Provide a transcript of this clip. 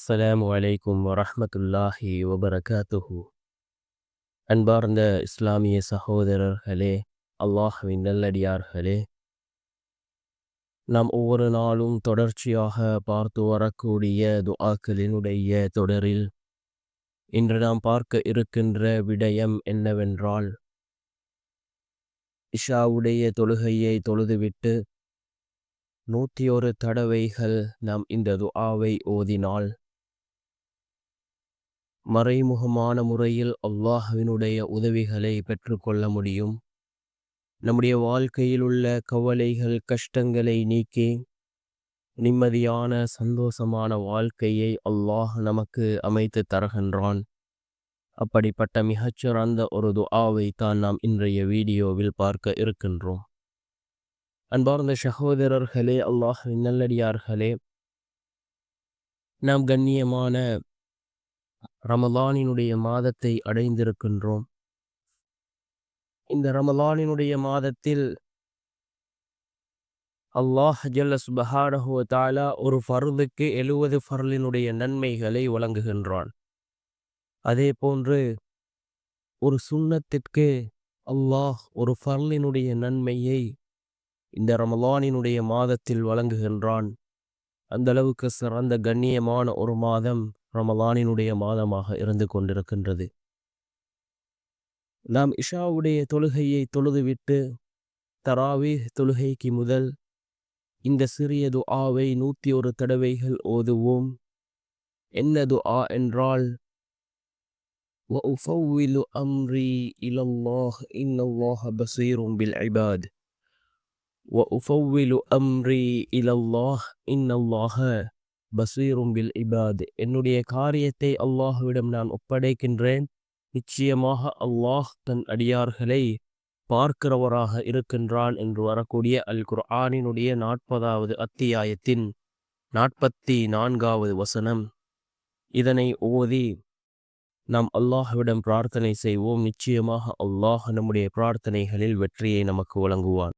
அஸ்ஸலாமு அலைக்கும் வரஹ்மத்துல்லாஹி வபரகாத்துஹு. அன்பார்ந்த இஸ்லாமிய சகோதரர்களே, அல்லாஹ்வின் நல்லடியார்களே, நாம் ஒவ்வொரு நாளும் தொடர்ச்சியாக பார்த்து வரக்கூடிய துஆக்களினுடைய தொடரில் இன்று நாம் பார்க்க இருக்கின்ற விடயம் என்னவென்றால், இஷாவுடைய தொழுகையை தொழுதுவிட்டு 101 தடவைகள் நாம் இந்த துஆவை ஓதினால் மறைமுகமான முறையில் அல்லாஹ்வினுடைய உதவிகளை பெற்றுக்கொள்ள முடியும். நம்முடைய வாழ்க்கையில் உள்ள கவலைகள் கஷ்டங்களை நீக்கி நிம்மதியான சந்தோஷமான வாழ்க்கையை அல்லாஹ் நமக்கு அமைத்து தருகின்றான். அப்படிப்பட்ட மிகச்சிறந்த ஒரு துஆவை தான் நாம் இன்றைய வீடியோவில் பார்க்க இருக்கின்றோம். அன்பார்ந்த சகோதரர்களே, அல்லாஹ்வின் நல்லடியார்களே, நாம் கண்ணியமான ரமலானினுடைய மாதத்தை அடைந்திருக்கின்றோம். இந்த ரமலானினுடைய மாதத்தில் அல்லாஹ் ஜல்ல சுப்ஹானஹு வ தஆலா ஒரு ஃபர்துக்கு 70 ஃபர்லினுடைய நன்மைகளை வழங்குகின்றான். அதே போன்று ஒரு சுன்னத்திற்கு அல்லாஹ் ஒரு ஃபர்லினுடைய நன்மையை இந்த ரமலானினுடைய மாதத்தில் வழங்குகின்றான். அந்த அளவுக்கு சிறந்த கண்ணியமான ஒரு மாதம் ரமலானினுடைய மாதமாக இருந்து கொண்டிருக்கின்றது. நாம் இஷாவுடைய தொழுகையை தொழுதுவிட்டு தராவீஹ் தொழுகைக்கு முதல் இந்த சிறிய துஆவை 101 தடவைகள் ஓதுவோம். என்ன துஆ என்றால், وَأُفَوِّلُ أَمْرِي إِلَى اللَّهِ إِنَّ اللَّهَ بَصِيرٌ بِالْعِبَادِ وَأُفَوِّلُ أَمْرِي إِلَى اللَّهِ إِنَّ اللَّهَ بَصِيرٌ بِالْعِبَادِ. என்னுடைய காரியத்தை அல்லாஹ்விடம் நான் ஒப்படைக்கின்றேன். நிச்சயமாக அல்லாஹ் தன் அடியார்களை பார்க்கிறவராக இருக்கின்றான் என்று வரக்கூடிய அல் குர்ஆனினுடைய 40வது அத்தியாயத்தின் 44வது வசனம். இதனை ஓதி நாம் அல்லாஹ்விடம் பிரார்த்தனை செய்வோம். நிச்சயமாக அல்லாஹ் நம்முடைய பிரார்த்தனைகளில் வெற்றியை நமக்கு வழங்குவான்.